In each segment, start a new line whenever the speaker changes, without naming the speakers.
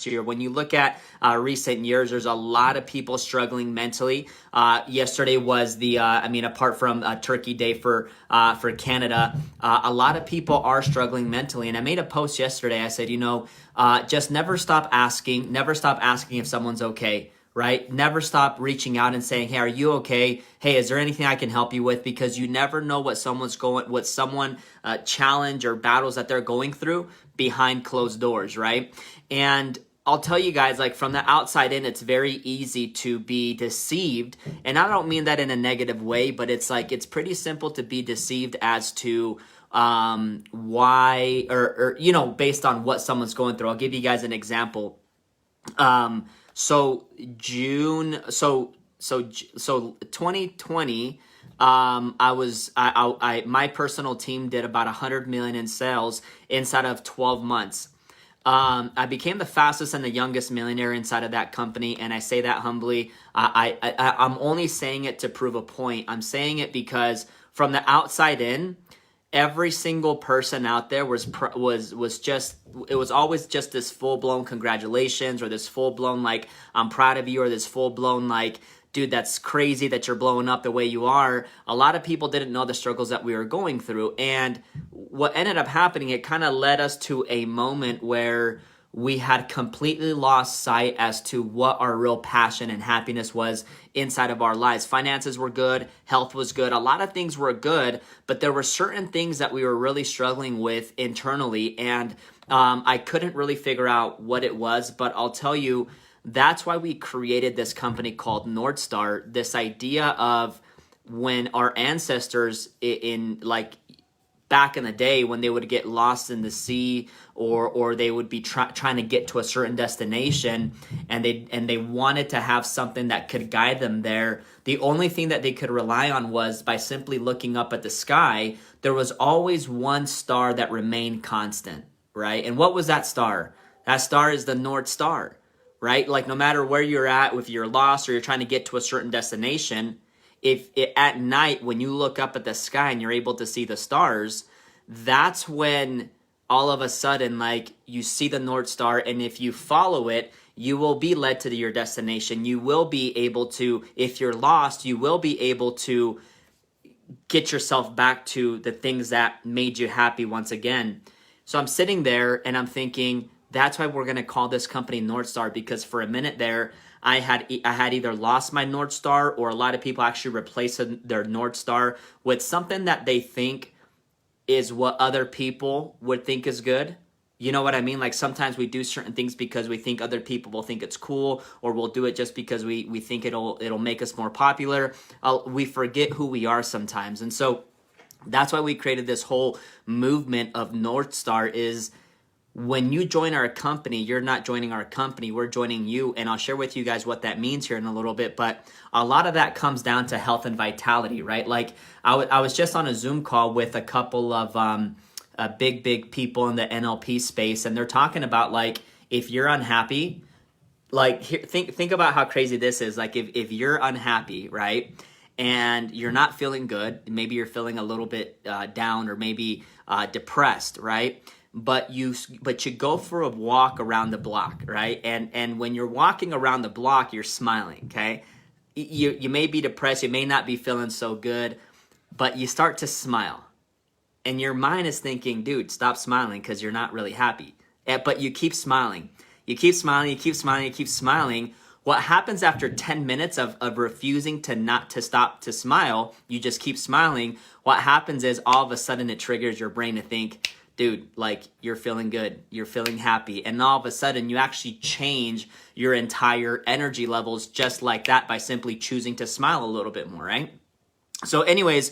year. When you look at recent years, there's a lot of people struggling mentally. Yesterday was apart from Turkey Day for Canada, a lot of people are struggling mentally. And I made a post yesterday. I said, just never stop asking if someone's okay. Right? Never stop reaching out and saying, hey, are you okay? Hey, is there anything I can help you with? Because you never know what someone challenge or battles that they're going through behind closed doors, right? And I'll tell you guys, like from the outside in, it's very easy to be deceived. And I don't mean that in a negative way, but it's pretty simple to be deceived as to why or based on what someone's going through. I'll give you guys an example. So 2020, my personal team did about 100 million in sales inside of 12 months. I became the fastest and the youngest millionaire inside of that company, and I say that humbly. I'm only saying it to prove a point. I'm saying it because from the outside in, every single person out there was always just this full-blown congratulations, or this full-blown like I'm proud of you, or this full-blown like dude, that's crazy that you're blowing up the way you are. A lot of people didn't know the struggles that we were going through. And what ended up happening, it kind of led us to a moment where we had completely lost sight as to what our real passion and happiness was inside of our lives. Finances were good, health was good, a lot of things were good, but there were certain things that we were really struggling with internally, and I couldn't really figure out what it was. But I'll tell you, that's why we created this company called North Star. This idea of when our ancestors in like back in the day, when they would get lost in the sea, or they would be trying to get to a certain destination, and they wanted to have something that could guide them there. The only thing that they could rely on was by simply looking up at the sky. There was always one star that remained constant, right? And what was that star? That star is the North Star, right? Like no matter where you're at, if you're lost or you're trying to get to a certain destination, at night when you look up at the sky and you're able to see the stars, that's when all of a sudden like you see the North Star, and if you follow it, you will be led to your destination. You will be able to, if you're lost, you will be able to get yourself back to the things that made you happy once again. So I'm sitting there and I'm thinking, that's why we're going to call this company North Star, because for a minute there, I had either lost my North Star, or a lot of people actually replaced their North Star with something that they think is what other people would think is good. You know what I mean? Like sometimes we do certain things because we think other people will think it's cool, or we'll do it just because we think it'll make us more popular. We forget who we are sometimes. And so that's why we created this whole movement of North Star. Is when you join our company, you're not joining our company, we're joining you. And I'll share with you guys what that means here in a little bit. But a lot of that comes down to health and vitality, right? Like I was just on a Zoom call with a couple of big people in the NLP space, and they're talking about like, if you're unhappy, like think about how crazy this is. Like if you're unhappy, right, and you're not feeling good, maybe you're feeling a little bit down, or maybe depressed, right? But you go for a walk around the block, right? And when you're walking around the block, you're smiling, okay? You may be depressed, you may not be feeling so good, but you start to smile. And your mind is thinking, dude, stop smiling because you're not really happy. But you keep smiling. You keep smiling, you keep smiling, you keep smiling. What happens after 10 minutes of refusing to stop to smile, you just keep smiling. What happens is all of a sudden it triggers your brain to think, dude, like you're feeling good, you're feeling happy. And all of a sudden you actually change your entire energy levels just like that by simply choosing to smile a little bit more, right? So anyways,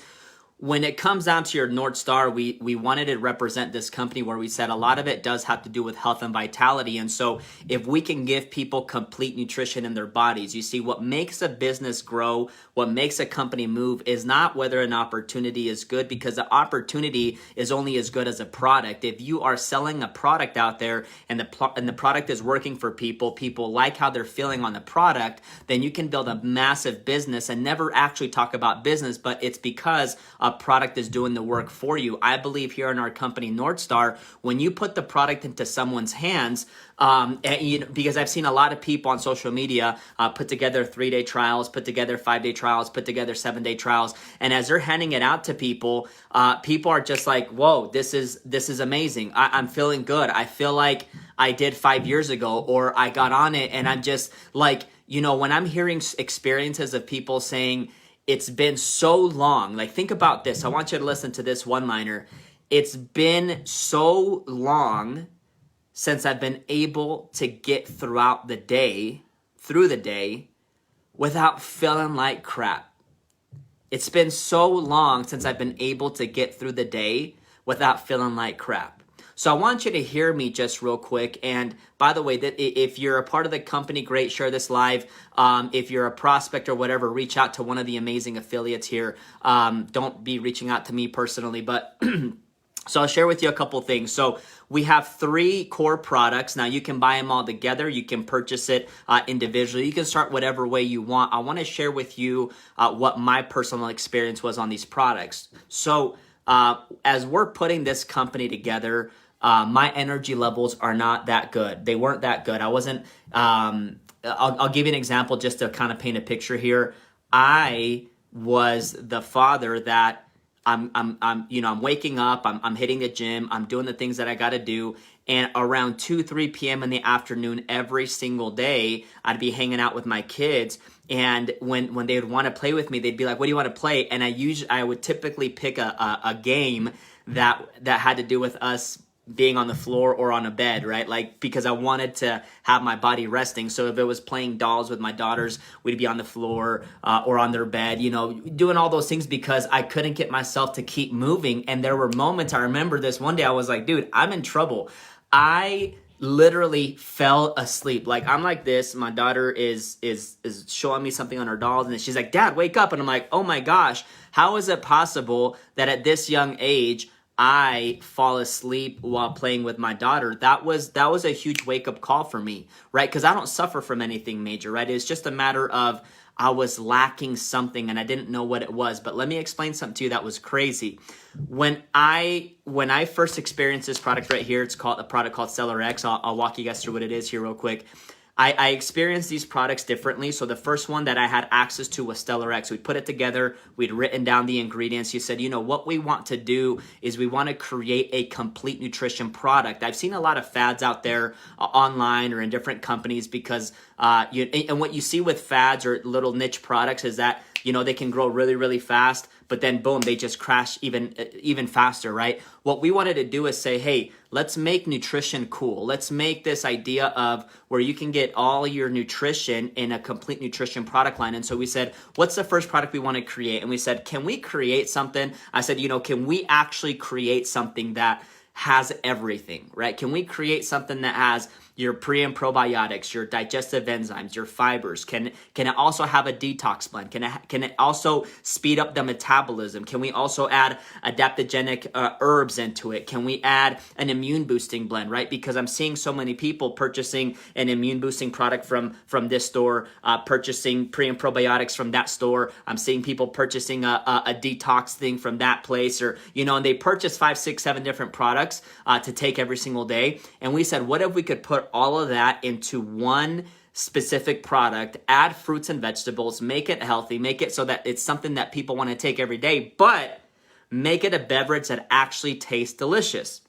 when it comes down to your North Star, we wanted to represent this company where we said a lot of it does have to do with health and vitality. And so if we can give people complete nutrition in their bodies, you see, what makes a business grow, what makes a company move is not whether an opportunity is good, because the opportunity is only as good as a product. If you are selling a product out there and the product is working for people like how they're feeling on the product, then you can build a massive business and never actually talk about business, but it's because a product is doing the work for you. I believe here in our company, Northstar, when you put the product into someone's hands, because I've seen a lot of people on social media put together 3-day trials, put together 5-day trials, put together 7-day trials, and as they're handing it out to people, people are just like, "Whoa, this is amazing. I'm feeling good. I feel like I did 5 years ago, or I got on it," and I'm just like, when I'm hearing experiences of people saying it's been so long, like think about this. I want you to listen to this one-liner. It's been so long since I've been able to get through the day, without feeling like crap. It's been so long since I've been able to get through the day without feeling like crap. So I want you to hear me just real quick. And by the way, that if you're a part of the company, great, share this live. If you're a prospect or whatever, reach out to one of the amazing affiliates here. Don't be reaching out to me personally, but so I'll share with you a couple things. So we have 3 core products. Now you can buy them all together. You can purchase it individually. You can start whatever way you want. I want to share with you what my personal experience was on these products. So as we're putting this company together, my energy levels are not that good. They weren't that good. I wasn't, I'll give you an example just to kind of paint a picture here. I was the father that I'm waking up, I'm hitting the gym, I'm doing the things that I got to do. And around 2-3 p.m. in the afternoon, every single day, I'd be hanging out with my kids. And when they would want to play with me, they'd be like, "What do you want to play?" And I would typically pick a game that had to do with us being on the floor or on a bed, right? Like, because I wanted to have my body resting. So if it was playing dolls with my daughters, we'd be on the floor or on their bed, doing all those things because I couldn't get myself to keep moving. And there were moments, I remember this one day, I was like, dude, I'm in trouble. I literally fell asleep. Like, I'm like this. My daughter is showing me something on her dolls, and she's like, "Dad, wake up." And I'm like, oh my gosh, how is it possible that at this young age I fall asleep while playing with my daughter? That was a huge wake-up call for me, right? Because I don't suffer from anything major, right? It's just a matter of I was lacking something and I didn't know what it was. But let me explain something to you that was crazy. When I first experienced this product right here, it's called a product called Stellar X. I'll walk you guys through what it is here real quick. I experienced these products differently. So the first one that I had access to was Stellar X. We put it together. We'd written down the ingredients. You said, what we want to do is we want to create a complete nutrition product. I've seen a lot of fads out there online or in different companies because, and what you see with fads or little niche products is that, they can grow really, really fast, but then boom, they just crash even faster, right? What we wanted to do is say, hey, let's make nutrition cool. Let's make this idea of where you can get all your nutrition in a complete nutrition product line. And so we said, what's the first product we want to create? And we said, can we create something? I said, can we actually create something that has everything, right? Can we create something that has your pre and probiotics, your digestive enzymes, your fibers? Can it also have a detox blend? Can it also speed up the metabolism? Can we also add adaptogenic herbs into it? Can we add an immune boosting blend, right? Because I'm seeing so many people purchasing an immune boosting product from this store, purchasing pre and probiotics from that store. I'm seeing people purchasing a detox thing from that place, or and they purchase 5, 6, 7 different products to take every single day. And we said, what if we could put all of that into one specific product, add fruits and vegetables, make it healthy, make it so that it's something that people want to take every day, but make it a beverage that actually tastes delicious,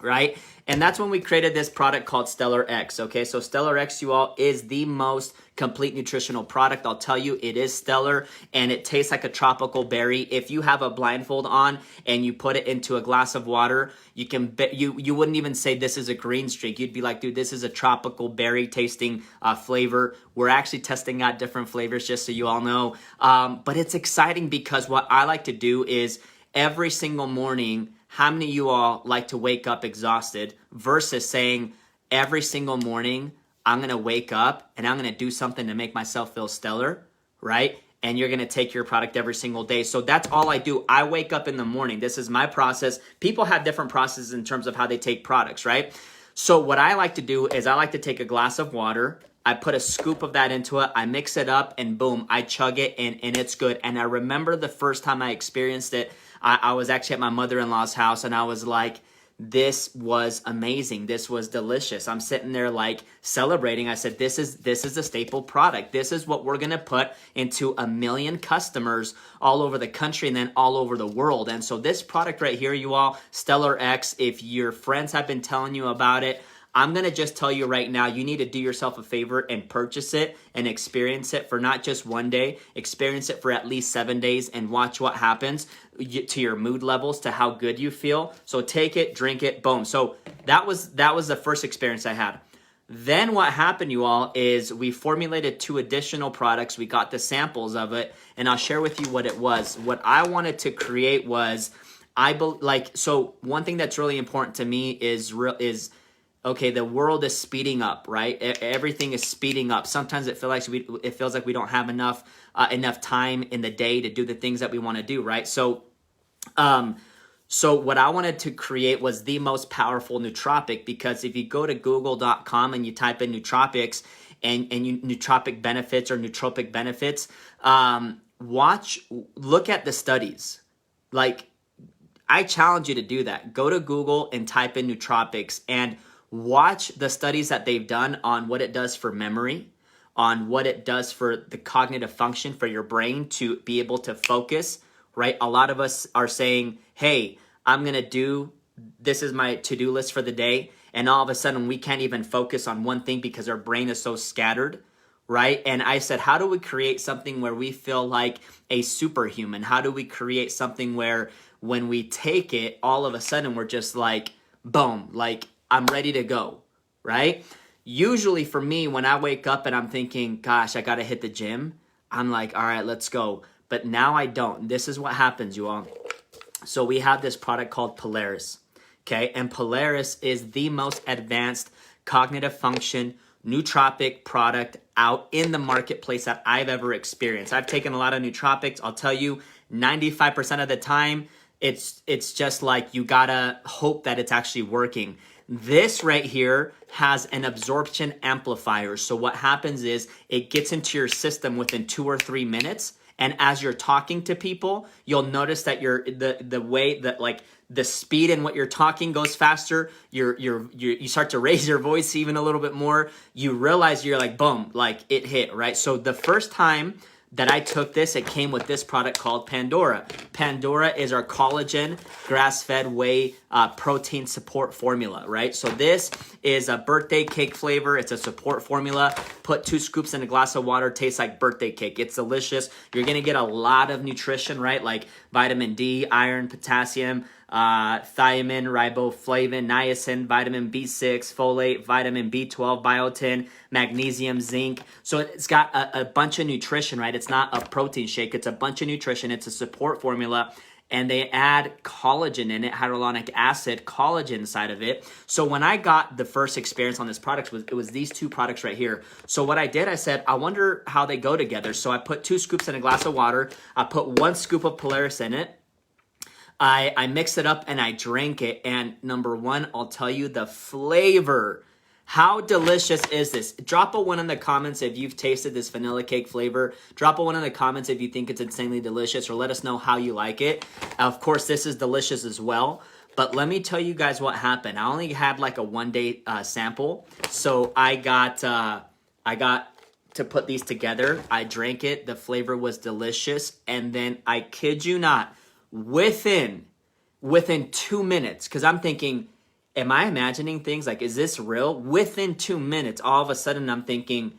right? And that's when we created this product called Stellar X, okay? So Stellar X, you all, is the most complete nutritional product. I'll tell you, it is stellar, and it tastes like a tropical berry. If you have a blindfold on and you put it into a glass of water, you wouldn't even say this is a green streak. You'd be like, dude, this is a tropical berry tasting flavor. We're actually testing out different flavors, just so you all know. But it's exciting because what I like to do is every single morning, how many of you all like to wake up exhausted versus saying every single morning, I'm going to wake up and I'm going to do something to make myself feel stellar, right? And you're going to take your product every single day. So that's all I do. I wake up in the morning. This is my process. People have different processes in terms of how they take products, right? So what I like to do is I like to take a glass of water I put a scoop of that into it. I mix it up and boom, I chug it and it's good. And I remember the first time I experienced it, I was actually at my mother-in-law's house and I was like, this was amazing. This was delicious. I'm sitting there like celebrating. I said, this is a staple product. This is what we're going to put into 1 million customers all over the country and then all over the world. And so this product right here, you all, Stellar X, if your friends have been telling you about it, I'm going to just tell you right now, you need to do yourself a favor and purchase it and experience it for not just one day, experience it for at least 7 days and watch what happens to your mood levels, to how good you feel. So take it, drink it, boom. So that was the first experience I had. Then what happened, you all, is we formulated 2 additional products. We got the samples of it, and I'll share with you what it was. What I wanted to create was, so one thing that's really important to me is okay, the world is speeding up, right? Everything is speeding up. Sometimes it feels like we don't have enough time in the day to do the things that we want to do, right? So what I wanted to create was the most powerful nootropic, because if you go to google.com and you type in nootropics and nootropic benefits or nootropic benefits, look at the studies. Like, I challenge you to do that. Go to Google and type in nootropics and watch the studies that they've done on what it does for memory, on what it does for the cognitive function for your brain to be able to focus, right? A lot of us are saying, hey, this is my to-do list for the day. And all of a sudden we can't even focus on one thing because our brain is so scattered, right? And I said, how do we create something where we feel like a superhuman? How do we create something where when we take it, all of a sudden we're just like, boom, like, I'm ready to go, right? Usually for me, when I wake up and I'm thinking, gosh, I got to hit the gym, I'm like, all right, let's go. But now I don't. This is what happens, you all. So we have this product called Polaris, okay? And Polaris is the most advanced cognitive function nootropic product out in the marketplace that I've ever experienced. I've taken a lot of nootropics. I'll tell you, 95% of the time, it's just like you gotta hope that it's actually working. This right here has an absorption amplifier. So what happens is it gets into your system within 2 or 3 minutes. And as you're talking to people, you'll notice that the way that, like, the speed in what you're talking goes faster. You start to raise your voice even a little bit more. You realize you're like, boom, like it hit, right? So the first time that I took this, it came with this product called Pandora. Pandora is our collagen grass-fed whey protein support formula, right? So this is a birthday cake flavor. It's a support formula. Put 2 scoops in a glass of water. Tastes like birthday cake. It's delicious. You're gonna get a lot of nutrition, right? Like vitamin D, iron, potassium, thiamine, riboflavin, niacin, vitamin B6, folate, vitamin B12, biotin, magnesium, zinc. So it's got a bunch of nutrition, right? It's not a protein shake. It's a bunch of nutrition. It's a support formula. And they add collagen in it, hyaluronic acid, collagen inside of it. So when I got the first experience on this product, it was these 2 products right here. So what I did, I said, I wonder how they go together. So I put 2 scoops in a glass of water. I put 1 scoop of Polaris in it. I mixed it up and I drank it. And number one, I'll tell you the flavor. How delicious is this? Drop a 1 in the comments if you've tasted this vanilla cake flavor. Drop a 1 in the comments if you think it's insanely delicious, or let us know how you like it. Of course, this is delicious as well. But let me tell you guys what happened. I only had like a 1-day sample. So I got to put these together. I drank it. The flavor was delicious. And then I kid you not, within 2 minutes, because I'm thinking, am I imagining things? Like, is this real? Within 2 minutes, all of a sudden I'm thinking,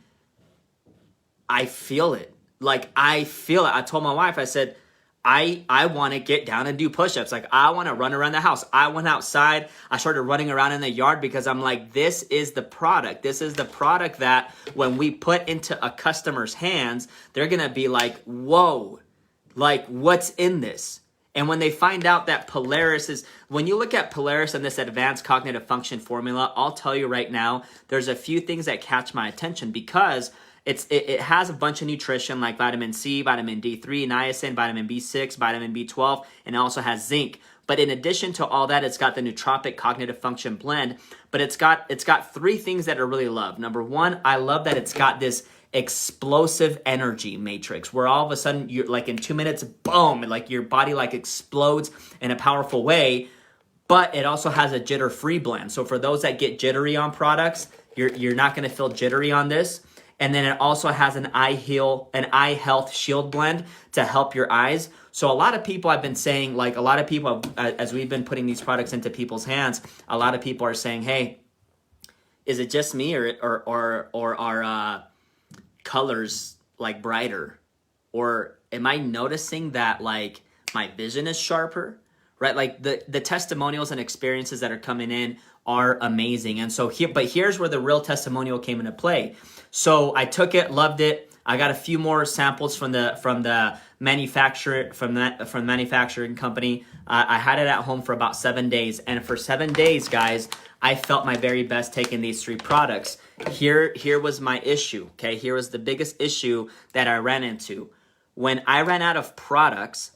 I feel it. Like, I feel it. I told my wife, I said, I want to get down and do push-ups. Like, I want to run around the house. I went outside. I started running around in the yard because I'm like, this is the product. This is the product that when we put into a customer's hands, they're going to be like, whoa, like, what's in this? And when they find out that Polaris is, when you look at Polaris and this advanced cognitive function formula, I'll tell you right now, there's a few things that catch my attention because it has a bunch of nutrition like vitamin C, vitamin D3, niacin, vitamin B6, vitamin B12, and it also has zinc. But in addition to all that, it's got the nootropic cognitive function blend, but it's got three things that I really love. Number one, I love that it's got this explosive energy matrix where all of a sudden you're like in 2 minutes, boom, like your body like explodes in a powerful way. But it also has a jitter-free blend. So for those that get jittery on products, you're not going to feel jittery on this. And then it also has an eye health shield blend to help your eyes. So a lot of people I've been saying, like a lot of people, as we've been putting these products into people's hands, a lot of people are saying, hey, is it just me or are colors like brighter? Or am I noticing that like my vision is sharper? Right? Like the testimonials and experiences that are coming in are amazing. And so here's where the real testimonial came into play. So I took it, loved it. I got a few more samples from the manufacturing company. I had it at home for about 7 days. And for 7 days, guys, I felt my very best taking these three products. Here was my issue. Okay. Here was the biggest issue that I ran into. When I ran out of products,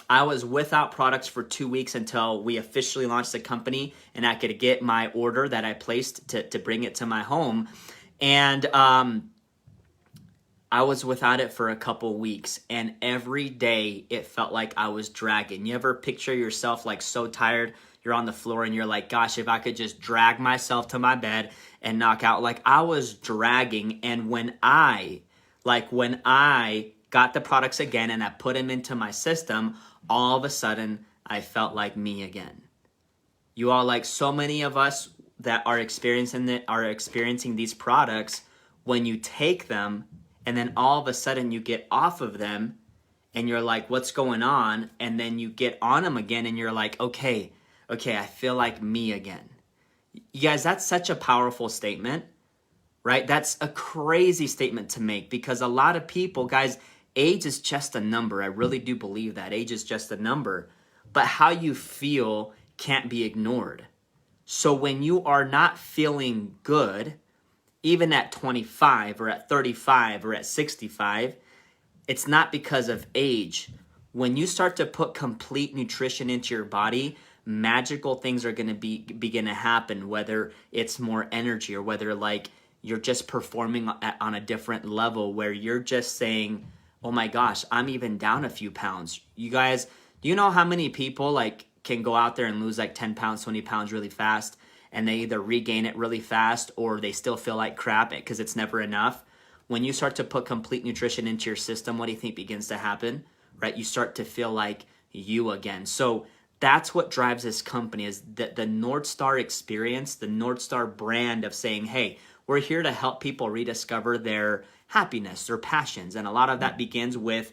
I was without products for 2 weeks until we officially launched the company and I could get my order that I placed to bring it to my home. And I was without it for a couple weeks, and every day it felt like I was dragging. You ever picture yourself like so tired, you're on the floor and you're like, gosh, if I could just drag myself to my bed and knock out. Like I was dragging. And when I got the products again and I put them into my system, all of a sudden I felt like me again. You all, like so many of us that are experiencing these products, when you take them and then all of a sudden you get off of them and you're like, what's going on? And then you get on them again and you're like, okay, I feel like me again. You guys, that's such a powerful statement, right? That's a crazy statement to make, because a lot of people, guys, age is just a number. I really do believe that. Age is just a number. But how you feel can't be ignored. So when you are not feeling good, even at 25 or at 35 or at 65, it's not because of age. When you start to put complete nutrition into your body, magical things are going to begin to happen, whether it's more energy or whether like you're just performing on a different level where you're just saying, oh my gosh, I'm even down a few pounds. You guys, do you know how many people like can go out there and lose like 10 pounds, 20 pounds really fast, and they either regain it really fast or they still feel like crap because it's never enough? When you start to put complete nutrition into your system, what do you think begins to happen? Right? You start to feel like you again. So that's what drives this company, is the North Star experience, the North Star brand of saying, hey, we're here to help people rediscover their happiness, their passions. And a lot of that begins with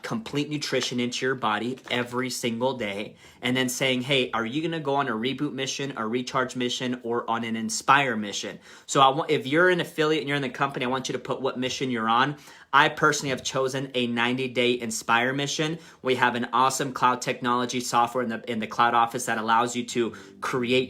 complete nutrition into your body every single day, and then saying, hey, are you going to go on a reboot mission, a recharge mission, or on an inspire mission? So if you're an affiliate and you're in the company, I want you to put what mission you're on. I personally have chosen a 90-day inspire mission. We have an awesome cloud technology software in the cloud office that allows you to create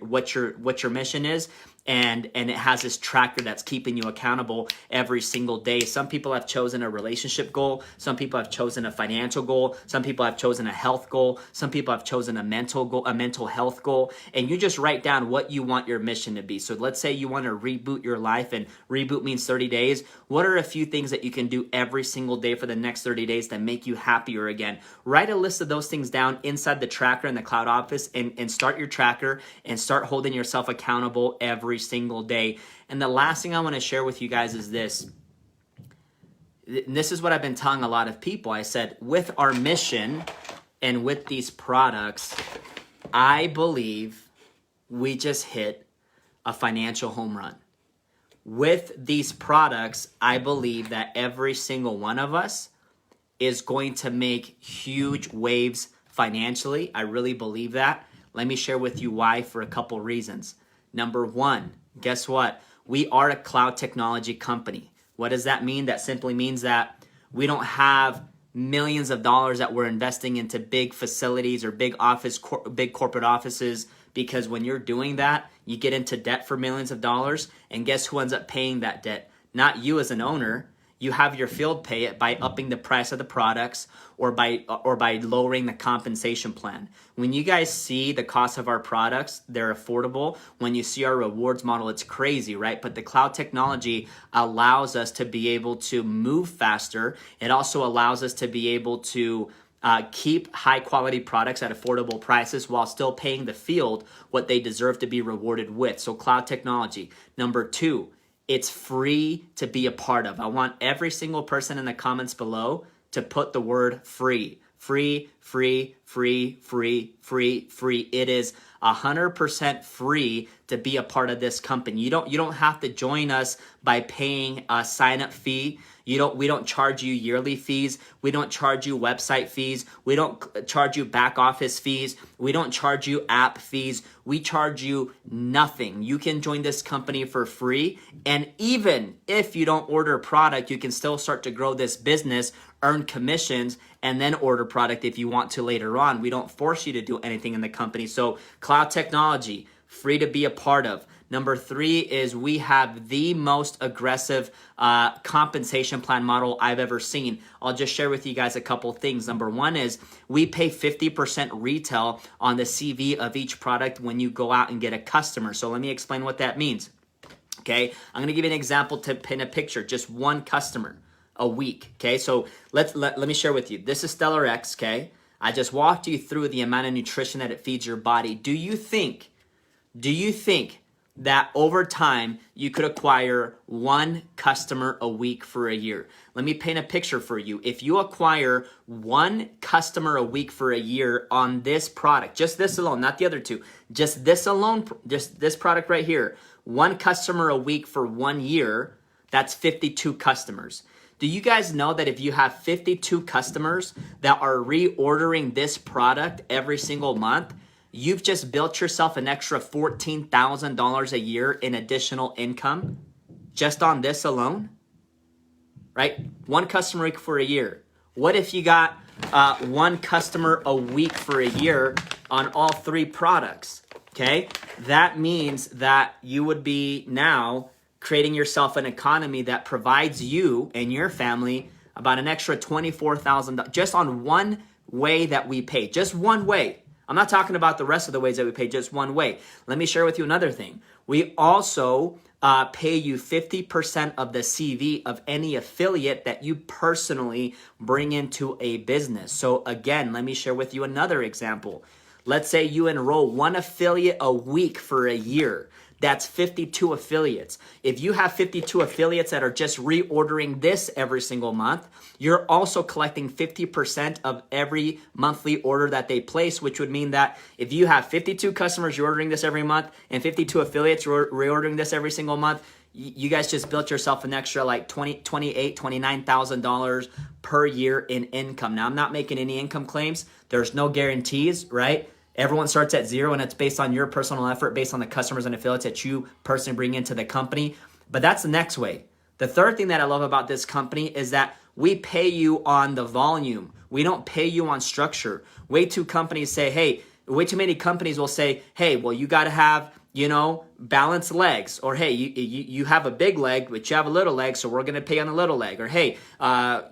what your mission is. And it has this tracker that's keeping you accountable every single day. Some people have chosen a relationship goal. Some people have chosen a financial goal. Some people have chosen a health goal. Some people have chosen a mental goal, a mental health goal. And you just write down what you want your mission to be. So let's say you want to reboot your life, and reboot means 30 days. What are a few things that you can do every single day for the next 30 days that make you happier again? Write a list of those things down inside the tracker in the cloud office, and start your tracker and start holding yourself accountable every single day. And the last thing I want to share with you guys is this. This is what I've been telling a lot of people. I said, with our mission and with these products, I believe we just hit a financial home run. With these products, I believe that every single one of us is going to make huge waves financially. I really believe that. Let me share with you why, for a couple reasons. Number one, guess what? We are a cloud technology company. What does that mean? That simply means that we don't have millions of dollars that we're investing into big facilities or big corporate offices, because when you're doing that, you get into debt for millions of dollars, and guess who ends up paying that debt? Not you as an owner. you have your field pay it by upping the price of the products or by lowering the compensation plan. When you guys see the cost of our products, they're affordable. When you see our rewards model, it's crazy, right? But the cloud technology allows us to be able to move faster. It also allows us to be able to keep high quality products at affordable prices while still paying the field what they deserve to be rewarded with. So cloud technology. Number 2, it's free to be a part of. I want every single person in the comments below to put the word free. Free, free, free, free, free, free. It is 100% free to be a part of this company. You don't have to join us by paying a sign-up fee. We don't charge you yearly fees. We don't charge you website fees. We don't charge you back office fees. We don't charge you app fees. We charge you nothing. You can join this company for free. And even if you don't order a product, you can still start to grow this business, earn commissions, and then order product if you want to later on. We don't force you to do anything in the company. So cloud technology, free to be a part of. Number 3 is we have the most aggressive compensation plan model I've ever seen. I'll just share with you guys a couple things. Number 1 is we pay 50% retail on the CV of each product when you go out and get a customer. So let me explain what that means. Okay, I'm gonna give you an example to paint a picture. Just one customer a week. Okay, so let me share with you. This is Stellar X. Okay, I just walked you through the amount of nutrition that it feeds your body. Do you think that over time you could acquire one customer a week for a year? Let me paint a picture for you. If you acquire one customer a week for a year on this product, just this alone, not the other two, just this alone, just this product right here, one customer a week for 1 year, that's 52 customers. Do you guys know that if you have 52 customers that are reordering this product every single month, you've just built yourself an extra $14,000 a year in additional income just on this alone, right? One customer a week for a year. What if you got one customer a week for a year on all 3 products, okay? That means that you would be now creating yourself an economy that provides you and your family about an extra $24,000 just on one way that we pay, just one way. I'm not talking about the rest of the ways that we pay, just one way. Let me share with you another thing. We also pay you 50% of the CV of any affiliate that you personally bring into a business. So again, let me share with you another example. Let's say you enroll one affiliate a week for a year. That's 52 affiliates. If you have 52 affiliates that are just reordering this every single month, you're also collecting 50% of every monthly order that they place, which would mean that if you have 52 customers reordering this every month and 52 affiliates reordering this every single month, you guys just built yourself an extra like $29,000 per year in income. Now, I'm not making any income claims. There's no guarantees, right? Everyone starts at 0, and it's based on your personal effort, based on the customers and affiliates that you personally bring into the company. But that's the next way. The third thing that I love about this company is that we pay you on the volume. We don't pay you on structure. Way too many companies will say, hey, well, you got to have, balanced legs. Or, hey, you have a big leg, but you have a little leg, so we're going to pay on the little leg. Or, hey,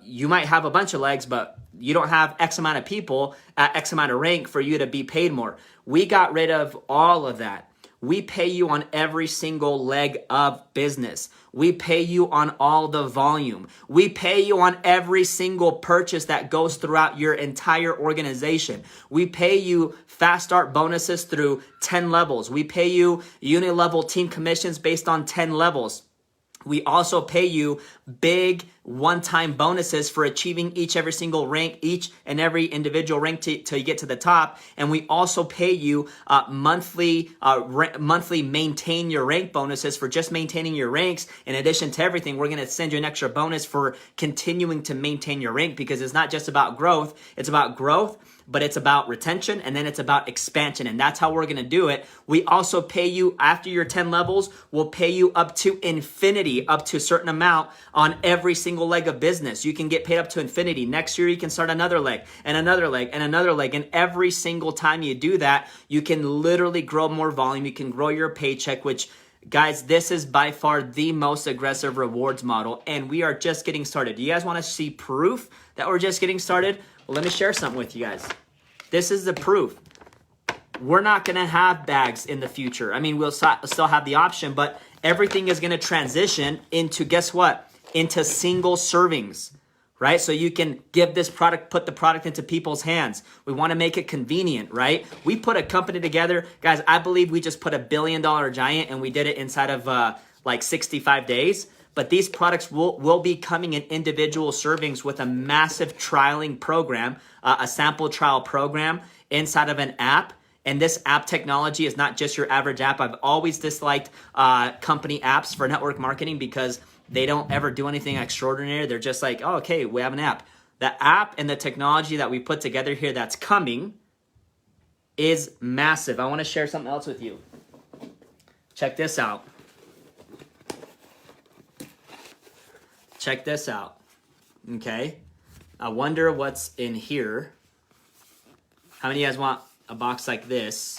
you might have a bunch of legs, but you don't have X amount of people at X amount of rank for you to be paid more. We got rid of all of that. We pay you on every single leg of business. We pay you on all the volume. We pay you on every single purchase that goes throughout your entire organization. We pay you fast start bonuses through 10 levels. We pay you unit level team commissions based on 10 levels. We also pay you big one-time bonuses for achieving each and every individual rank till you get to the top. And we also pay you monthly maintain your rank bonuses for just maintaining your ranks. In addition to everything, we're going to send you an extra bonus for continuing to maintain your rank, because it's not just about growth. It's about growth, but it's about retention, and then it's about expansion. And that's how we're going to do it. We also pay you after your 10 levels. We'll pay you up to infinity, up to a certain amount on every single leg of business. You can get paid up to infinity. Next year, you can start another leg and another leg and another leg. And every single time you do that, you can literally grow more volume. You can grow your paycheck, which Guys, this is by far the most aggressive rewards model, and we are just getting started. Do you guys want to see proof that we're just getting started? Well, let me share something with you guys. This is the proof. We're not going to have bags in the future. I mean, we'll still have the option, but everything is going to transition into, guess what? Into single servings, right? So you can give this product, put the product into people's hands. We want to make it convenient, right? We put a company together. Guys, I believe we just put $1 billion giant and we did it inside of like 65 days. But these products will be coming in individual servings with a massive trialing program, a sample trial program inside of an app. And this app technology is not just your average app. I've always disliked company apps for network marketing because they don't ever do anything extraordinary. They're just like, oh, okay, we have an app. The app and the technology that we put together here that's coming is massive. I want to share something else with you. Check this out. Check this out. Okay. I wonder what's in here. How many of you guys want a box like this,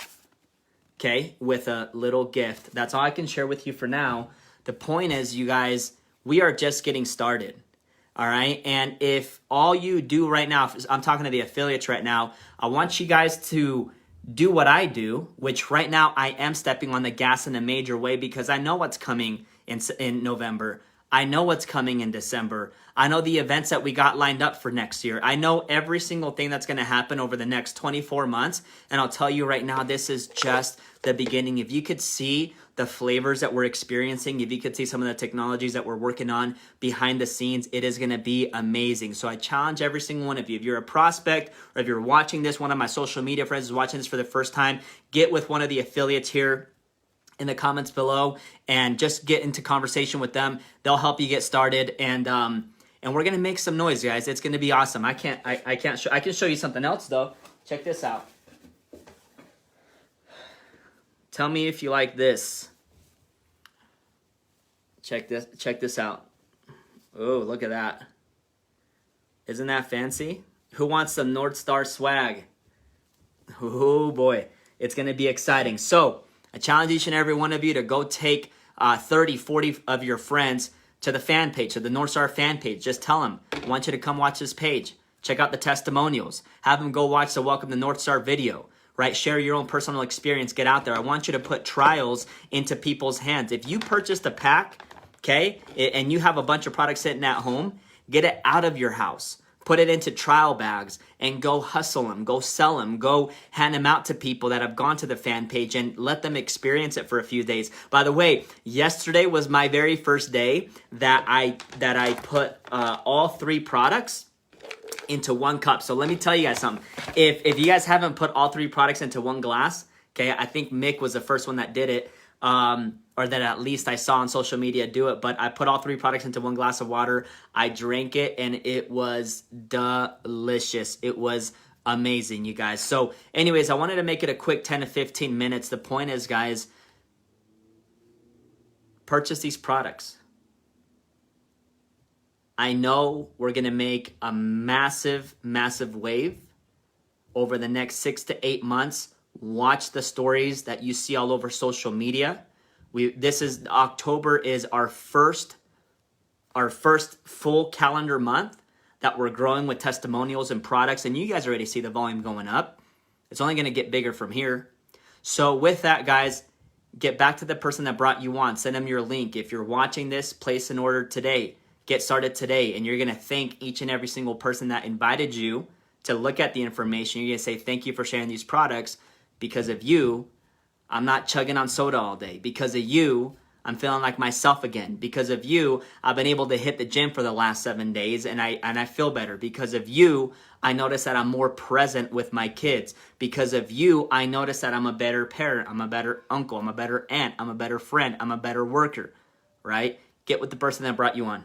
okay, with a little gift? That's all I can share with you for now. The point is, you guys, we are just getting started, all right? And if all you do right now, I'm talking to the affiliates right now, I want you guys to do what I do, which right now I am stepping on the gas in a major way because I know what's coming in November. I know what's coming in December. I know the events that we got lined up for next year. I know every single thing that's going to happen over the next 24 months. And I'll tell you right now, this is just the beginning. If you could see the flavors that we're experiencing, if you could see some of the technologies that we're working on behind the scenes, it is going to be amazing. So I challenge every single one of you. If you're a prospect or if you're watching this, one of my social media friends is watching this for the first time, get with one of the affiliates here in the comments below and just get into conversation with them. They'll help you get started, and we're gonna make some noise, guys. It's gonna be awesome. I can show you something else though. Check this out. Tell me if you like this. Check this out. Oh, look at that. Isn't that fancy? Who wants some North Star swag? Oh boy, it's gonna be exciting. So I challenge each and every one of you to go take 30, 40 of your friends to the fan page, to the North Star fan page. Just tell them, I want you to come watch this page. Check out the testimonials. Have them go watch the Welcome to North Star video, right? Share your own personal experience. Get out there. I want you to put trials into people's hands. If you purchased a pack, okay, and you have a bunch of products sitting at home, get it out of your house. Put it into trial bags and go hustle them, go sell them, go hand them out to people that have gone to the fan page and let them experience it for a few days. By the way, yesterday was my very first day that I put all 3 products into one cup. So let me tell you guys something. If you guys haven't put all 3 products into one glass, okay, I think Mick was the first one that did it. Or that at least I saw on social media do it, but I put all 3 products into one glass of water. I drank it and it was delicious. It was amazing, you guys. So anyways, I wanted to make it a quick 10 to 15 minutes. The point is, guys, purchase these products. I know we're going to make a massive, massive wave over the next 6 to 8 months. Watch the stories that you see all over social media. October is our first full calendar month that we're growing with testimonials and products, and you guys already see the volume going up. It's only going to get bigger from here. So with that, guys, get back to the person that brought you on. Send them your link. If you're watching this, place an order today. Get started today, and you're going to thank each and every single person that invited you to look at the information. You're going to say, thank you for sharing these products. Because of you, I'm not chugging on soda all day. Because of you, I'm feeling like myself again. Because of you, I've been able to hit the gym for the last 7 days and I feel better. Because of you, I notice that I'm more present with my kids. Because of you, I notice that I'm a better parent. I'm a better uncle. I'm a better aunt. I'm a better friend. I'm a better worker, right? Get with the person that brought you on.